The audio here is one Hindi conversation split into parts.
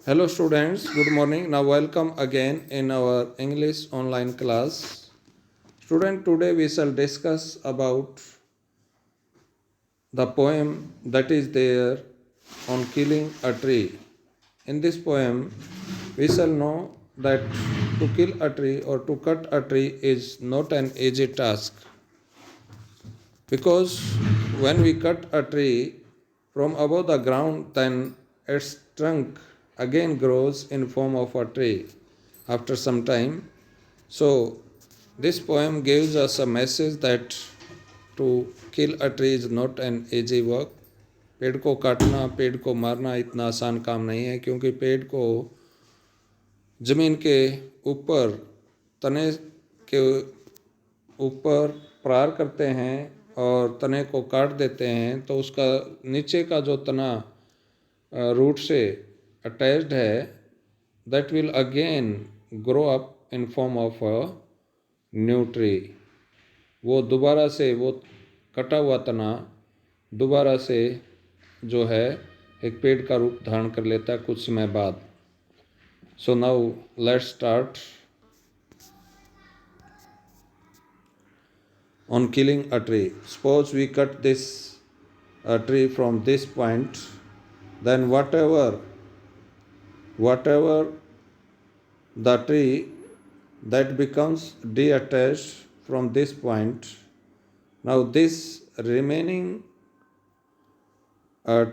Hello students, good morning. Now welcome again in our English online class. Student, today we shall discuss about the poem that is there on killing a tree. In this poem, we shall know that to kill a tree or to cut a tree is not an easy task, because when we cut a tree from above the ground, then its trunk again grows in form of a tree after some time. So this poem gives us a message that to kill a tree is not an easy work. पेड़ को काटना, पेड़ को मारना इतना आसान काम नहीं है, क्योंकि पेड़ को ज़मीन के ऊपर, तने के ऊपर प्रहार करते हैं और तने को काट देते हैं, तो उसका नीचे का जो तना रूट से अटैच्ड है, that will again grow up in form of a new tree. वो दोबारा से वो कटा हुआ तना दोबारा से जो है एक पेड़ का रूप धारण कर लेता है कुछ समय बाद। So now let's start on killing a tree. Suppose we cut this tree from this point, then whatever the tree that becomes detached from this point, now this remaining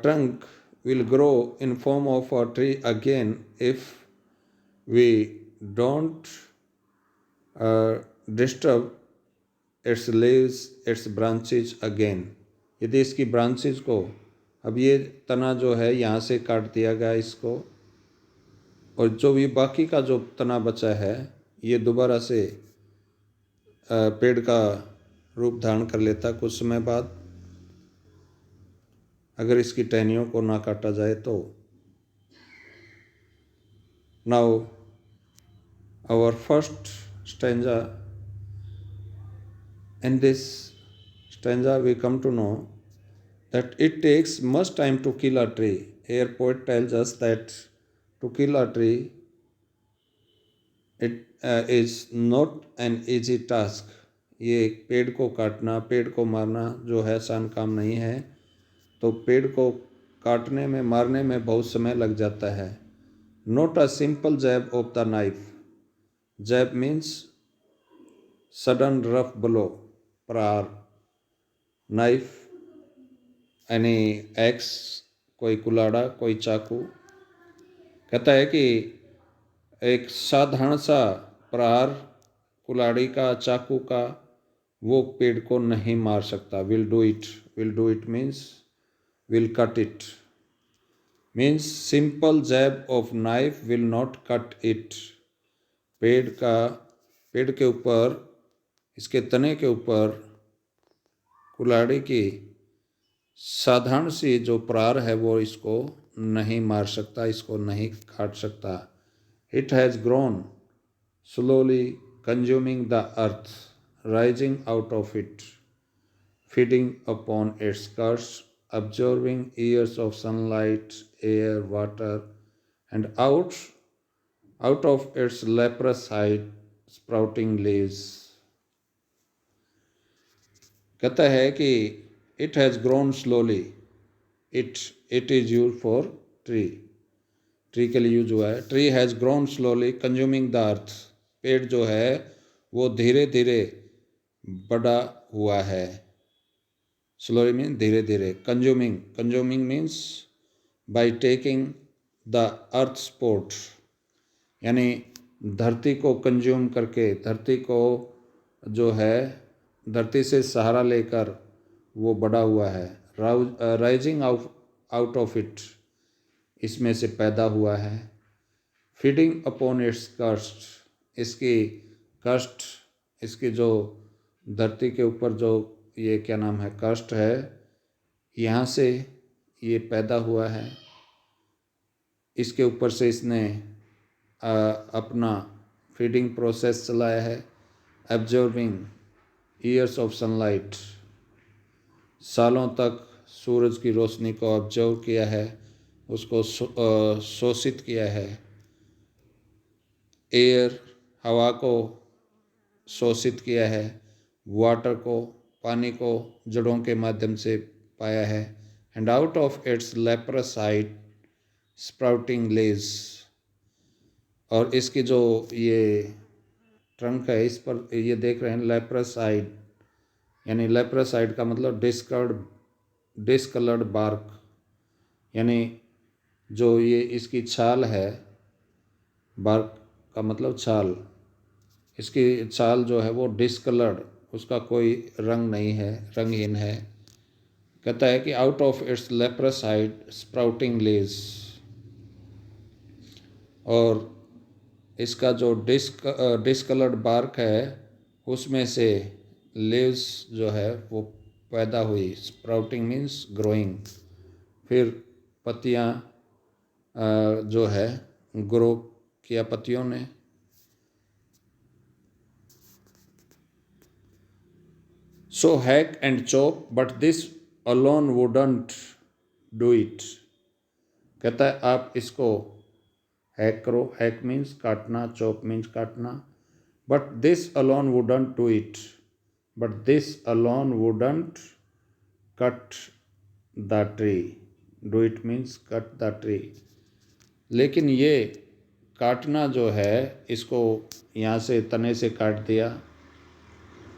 trunk will grow in form of a tree again if we don't disturb its leaves, its branches again. यदि इसकी ब्रांचेज को, अब ये तना जो है यहाँ से काट दिया गया इसको, और जो भी बाकी का जो तना बचा है ये दोबारा से पेड़ का रूप धारण कर लेता कुछ समय बाद, अगर इसकी टहनियों को ना काटा जाए तो। Now our first stanza, in this stanza we come to know that it takes much time to kill a tree. Here poet tells us that to kill a tree it is not an easy task. ये पेड़ को काटना, पेड़ को मारना जो है आसान काम नहीं है। तो पेड़ को काटने में, मारने में बहुत समय लग जाता है। Not a simple jab of the knife. Jab means sudden rough blow, प्रहार। नाइफ यानी एक्स, कोई कुलाड़ा, कोई चाकू। कहता है कि एक साधारण सा प्रहार कुलाड़ी का, चाकू का, वो पेड़ को नहीं मार सकता। Will do it means will cut it, means simple jab of knife will not cut it. पेड़ के ऊपर, इसके तने के ऊपर कुल्हाड़ी की साधारण सी जो प्रहार है वो इसको नहीं मार सकता, इसको नहीं काट सकता। It has grown slowly consuming the earth, rising out of it, feeding upon its cursed, absorbing years of sunlight, air, water, and out of its leprous hide sprouting leaves. कहता है कि it has grown slowly, it is use for tree के लिए यूज हुआ है। Tree has grown slowly consuming the earth, पेड़ जो है वो धीरे धीरे बड़ा हुआ है। स्लोली मीन धीरे धीरे। Consuming means by taking the earth support, यानी धरती को कंज्यूम करके, धरती को जो है धरती से सहारा लेकर वो बड़ा हुआ है। राइजिंग आउट ऑफ इट, इसमें से पैदा हुआ है। फीडिंग अपॉन इट्स कस्ट, इसकी कष्ट, इसकी जो धरती के ऊपर जो ये क्या नाम है, कष्ट है, यहाँ से ये पैदा हुआ है। इसके ऊपर से इसने अपना फीडिंग प्रोसेस चलाया है। एब्जॉर्बिंग ईयर्स ऑफ सनलाइट, सालों तक सूरज की रोशनी को ऑब्जर्व किया है, उसको शोषित किया है। एयर, हवा को शोषित किया है। वाटर को, पानी को जड़ों के माध्यम से पाया है। And out of its leprous side sprouting leaves, और इसकी जो ये ट्रंक है, इस पर ये देख रहे हैं लेप्रस साइड, यानी लेप्रस साइड का मतलब डिस्कलर्ड बार्क, यानी जो ये इसकी छाल है, बार्क का मतलब छाल, इसकी छाल जो है वो डिस्कलर्ड, उसका कोई रंग नहीं है, रंगहीन है। कहता है कि out of its leprous side sprouting leaves, और इसका जो डिस्कलर्ड बार्क है उसमें से लीव्स जो है वो पैदा हुई। Sprouting means growing. फिर पत्तियाँ जो है ग्रो किया पत्तियों ने। So hack and chop but this alone wouldn't do it. कहता है आप इसको हैक करो, हैक मीन्स काटना, चॉप मीन्स काटना, but this alone wouldn't do it, but this alone wouldn't cut the tree. Do it means cut the tree. लेकिन ये काटना जो है, इसको यहाँ से तने से काट दिया।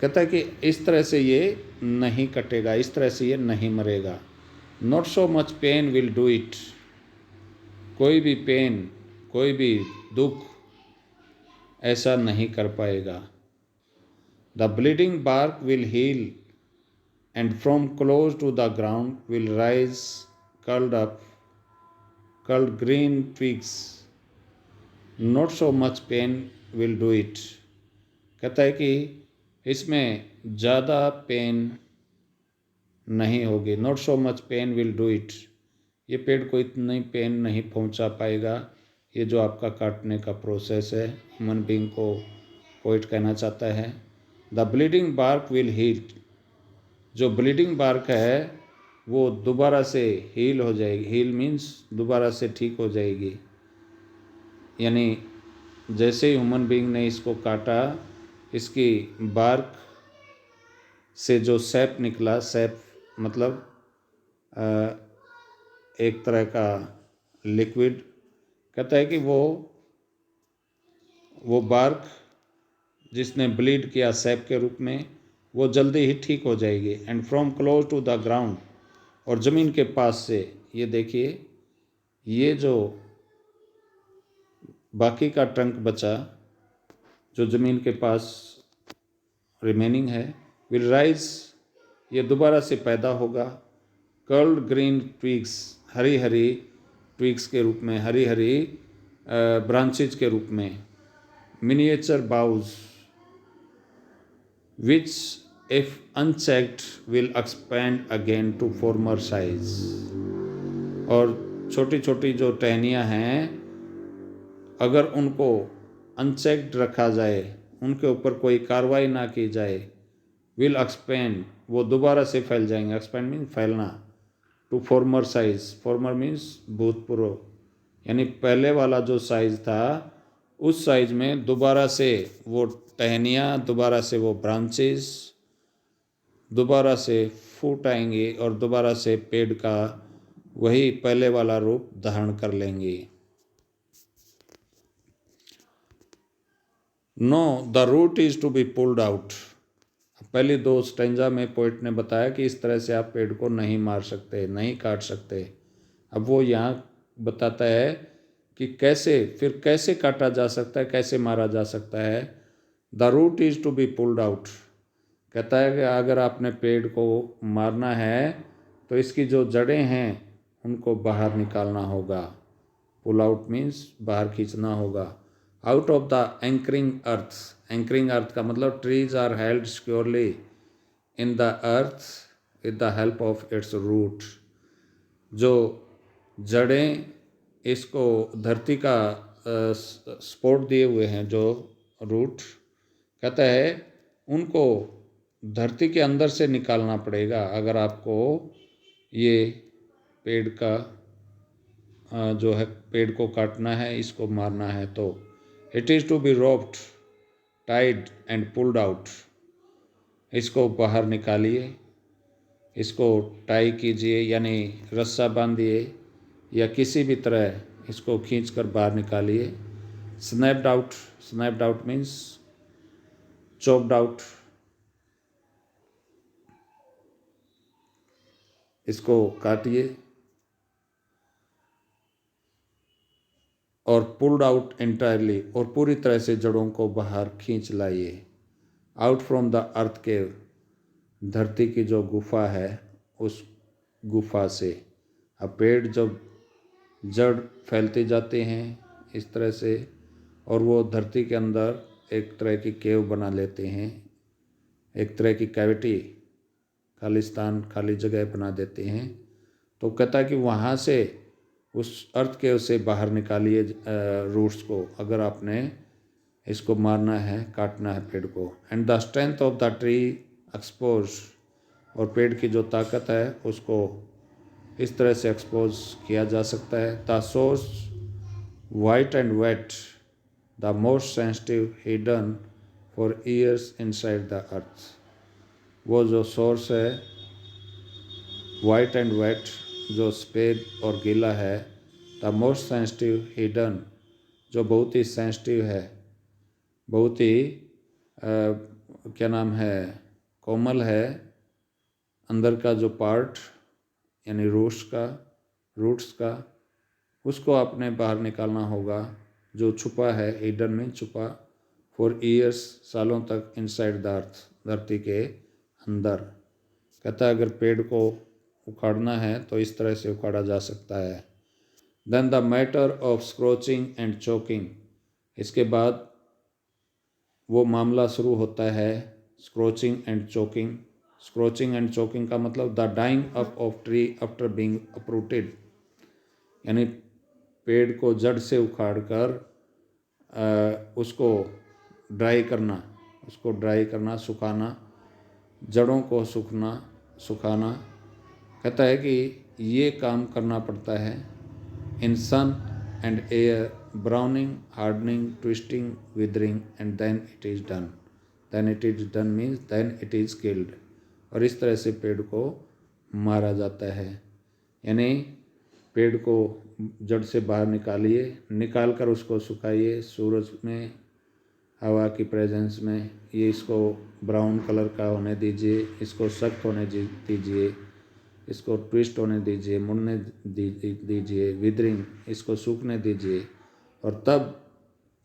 कहता है कि इस तरह से ये नहीं कटेगा, इस तरह से ये नहीं मरेगा। Not so much pain will do it. कोई भी पेन, कोई भी दुख ऐसा नहीं कर पाएगा। The bleeding bark will heal and from close to the ground will rise curled green twigs. Not so much pain will do it. कहता है कि इसमें ज़्यादा पेन नहीं होगी। Not so much pain will do it. ये पेड़ को इतनी पेन नहीं पहुंचा पाएगा। ये जो आपका काटने का प्रोसेस है, ह्यूमन बीइंग को पोइट कहना चाहता है। The bleeding bark will heal. जो ब्लीडिंग बार्क है वो दोबारा से हील हो जाएगी। हील मीन्स दोबारा से ठीक हो जाएगी। यानी जैसे ही ह्यूमन बीइंग ने इसको काटा, इसकी बार्क से जो सैप निकला, सैप मतलब एक तरह का लिक्विड, कहता है कि वो बार्क जिसने ब्लीड किया सैप के रूप में, वो जल्दी ही ठीक हो जाएगी। And from close to the ground, और ज़मीन के पास से, ये देखिए, ये जो बाकी का ट्रंक बचा, जो ज़मीन के पास रिमेनिंग है, विल राइज, ये दोबारा से पैदा होगा। कर्ल्ड ग्रीन ट्विग्स, हरी हरी ट्विग्स के रूप में, हरी हरी ब्रांचेज के रूप में। Miniature boughs which if unchecked will expand again to former size. और छोटी छोटी जो टहनियाँ हैं, अगर उनको अनचेक्ड रखा जाए, उनके ऊपर कोई कार्रवाई ना की जाए, विल एक्सपैंड, वो दोबारा से फैल जाएंगे। एक्सपैंड मीन्स फैलना। To former size, former means भूतपूर्व, यानी पहले वाला जो साइज था उस साइज में दोबारा से वो टहनियाँ, दोबारा से वो ब्रांचेस दोबारा से फूट आएंगी और दोबारा से पेड़ का वही पहले वाला रूप धारण कर लेंगी। No the root is to be pulled out. पहली दो स्टेंजा में पोइट ने बताया कि इस तरह से आप पेड़ को नहीं मार सकते, नहीं काट सकते। अब वो यहाँ बताता है कि कैसे काटा जा सकता है, कैसे मारा जा सकता है। The root is to be pulled out. कहता है कि अगर आपने पेड़ को मारना है तो इसकी जो जड़ें हैं उनको बाहर निकालना होगा। पुल आउट मीन्स बाहर खींचना होगा। Out of the anchoring earth, anchoring earth का मतलब trees are held securely in the earth with the help of its root. जो जड़ें इसको धरती का सपोर्ट दिए हुए हैं, जो रूट, कहता है उनको धरती के अंदर से निकालना पड़ेगा अगर आपको ये पेड़ का जो है पेड़ को काटना है, इसको मारना है तो it is to be roped, tied and pulled out. इसको बाहर निकालिए, इसको टाई कीजिए यानी रस्सा बांधिए या किसी भी तरह इसको खींचकर बाहर निकालिए। Snapped out, snapped out means chopped out. इसको काटिए और पुल्ड आउट एंटायरली, और पूरी तरह से जड़ों को बाहर खींच लाइए। आउट फ्रॉम द अर्थ केव, धरती की जो गुफा है उस गुफा से। अब पेड़ जब जड़ फैलते जाते हैं इस तरह से और वो धरती के अंदर एक तरह की केव बना लेते हैं, एक तरह की कैविटी, खालिस्तान, खाली जगह बना देते हैं, तो कहता है कि वहाँ से उस अर्थ केव से बाहर निकालिए रूट्स को, अगर आपने इसको मारना है, काटना है पेड़ को। And the strength of the tree expose, और पेड़ की जो ताकत है उसको इस तरह से एक्सपोज किया जा सकता है। The source white and wet, the most sensitive hidden for years inside the earth. वो जो सोर्स है वाइट एंड वेट, जो सफ़ेद और गीला है। द मोस्ट सेंसिटिव हिडन, जो बहुत ही सेंसिटिव है, बहुत ही क्या नाम है, कोमल है, अंदर का जो पार्ट यानी रूट्स का उसको आपने बाहर निकालना होगा, जो छुपा है, हिडन में छुपा, फॉर ईयर्स, सालों तक, इनसाइड द अर्थ, धरती के अंदर। कहता है अगर पेड़ को उखाड़ना है तो इस तरह से उखाड़ा जा सकता है। Then the matter of scorching and choking, इसके बाद वो मामला शुरू होता है scorching and choking. Scorching and choking का मतलब the dying up of tree after being uprooted, यानी पेड़ को जड़ से उखाड़ कर उसको ड्राई करना, सुखाना, जड़ों को सुखाना। कहता है कि ये काम करना पड़ता है in sun and air, browning, hardening, twisting, withering, and then it is done. Then it is done means then it is killed. और इस तरह से पेड़ को मारा जाता है, यानी पेड़ को जड़ से बाहर निकाल कर उसको सुखाइए सूरज में, हवा की प्रेजेंस में। ये इसको ब्राउन कलर का होने दीजिए, इसको सख्त होने दीजिए, इसको ट्विस्ट होने दीजिए, मुड़ने दीजिए, विदरिंग, इसको सूखने दीजिए, और तब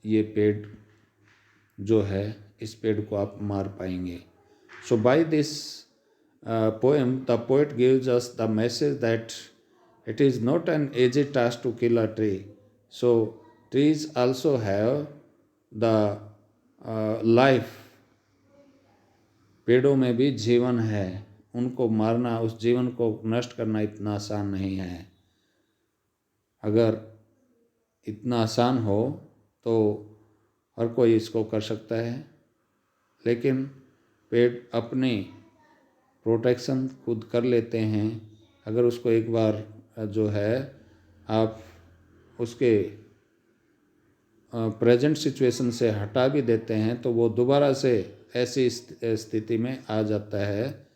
ये पेड़ जो है, इस पेड़ को आप मार पाएंगे। So by this poem the poet gives us the message that it is not an easy task to kill a tree. So trees also have the life, पेड़ों में भी जीवन है, उनको मारना, उस जीवन को नष्ट करना इतना आसान नहीं है। अगर इतना आसान हो तो हर कोई इसको कर सकता है, लेकिन पेड़ अपनी प्रोटेक्शन खुद कर लेते हैं। अगर उसको एक बार जो है आप उसके प्रेजेंट सिचुएशन से हटा भी देते हैं तो वो दोबारा से ऐसी स्थिति में आ जाता है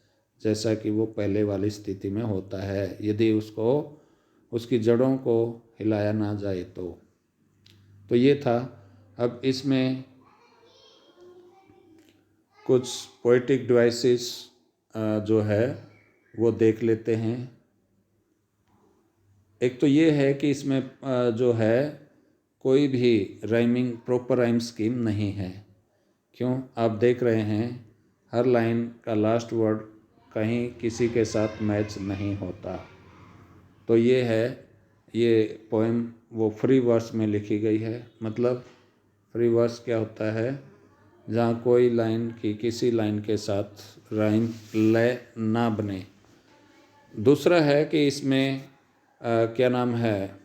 जैसा कि वो पहले वाली स्थिति में होता है, यदि उसको उसकी जड़ों को हिलाया ना जाए तो ये था। अब इसमें कुछ पोएटिक डिवाइसेस जो है वो देख लेते हैं। एक तो ये है कि इसमें जो है कोई भी राइमिंग, प्रॉपर राइम स्कीम नहीं है। क्यों? आप देख रहे हैं हर लाइन का लास्ट वर्ड कहीं किसी के साथ मैच नहीं होता। तो ये है, ये पोएम वो फ्री वर्स में लिखी गई है। मतलब फ्री वर्स क्या होता है? जहाँ कोई लाइन की किसी लाइन के साथ राइम लय ना बने। दूसरा है कि इसमें क्या नाम है,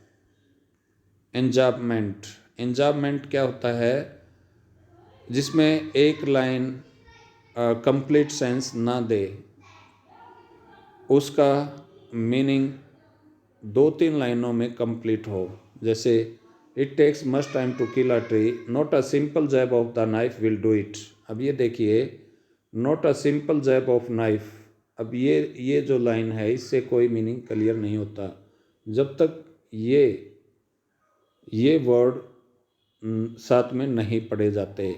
एंजाबमेंट। एंजाबमेंट क्या होता है? जिसमें एक लाइन कंप्लीट सेंस ना दे, उसका मीनिंग 2-3 लाइनों में कंप्लीट हो। जैसे it takes much time to kill a tree, not a simple jab of the knife will do it. अब ये देखिए, not a simple jab of knife, अब ये जो लाइन है इससे कोई मीनिंग क्लियर नहीं होता। जब तक ये वर्ड साथ में नहीं पढ़े जाते,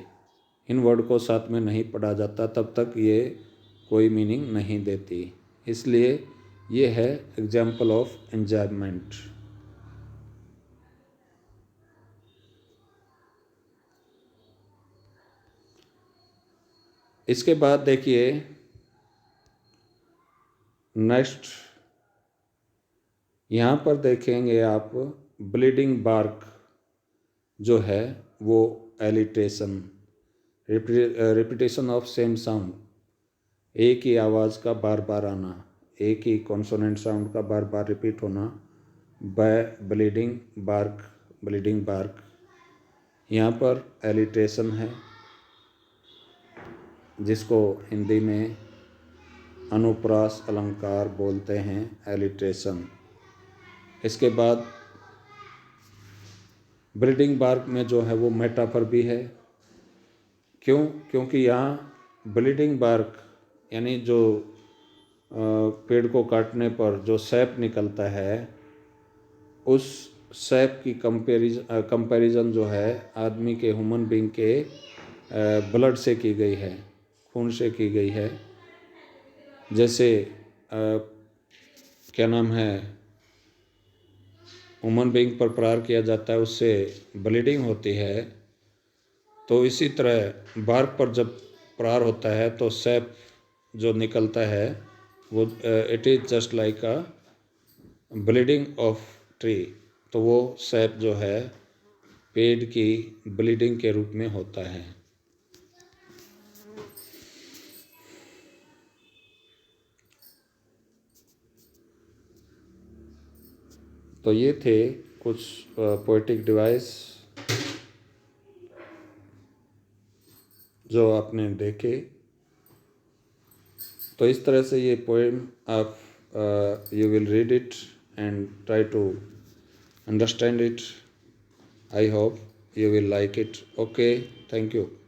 इन वर्ड को साथ में नहीं पढ़ा जाता, तब तक ये कोई मीनिंग नहीं देती। इसलिए ये है एग्जाम्पल ऑफ एंजॉयमेंट। इसके बाद देखिए नेक्स्ट, यहाँ पर देखेंगे आप ब्लीडिंग बार्क जो है वो alliteration, repetition of same sound, एक ही आवाज़ का बार बार आना, एक ही कॉन्सोनेंट साउंड का बार बार रिपीट होना, by bleeding bark, bleeding bark. यहाँ पर एलिट्रेशन है जिसको हिंदी में अनुप्रास अलंकार बोलते हैं, एलिट्रेशन। इसके बाद ब्रीडिंग बार्क में जो है वो मेटाफर भी है। क्योंकि यहाँ ब्लीडिंग बार्क यानी जो पेड़ को काटने पर जो सैप निकलता है, उस सैप की कंपैरिजन जो है आदमी के, ह्यूमन बीइंग के ब्लड से की गई है, खून से की गई है। जैसे क्या नाम है, ह्यूमन बीइंग पर प्रहार किया जाता है, उससे ब्लीडिंग होती है, तो इसी तरह बार्क पर जब प्रहार होता है तो सैप जो निकलता है वो it is just like a bleeding of tree. तो वो सैप जो है पेड़ की ब्लीडिंग के रूप में होता है। तो ये थे कुछ पोएटिक डिवाइस जो आपने देखे। तो इस तरह से ये पोएम आप you will read it and try to understand it. I hope you will like it. Okay, thank you.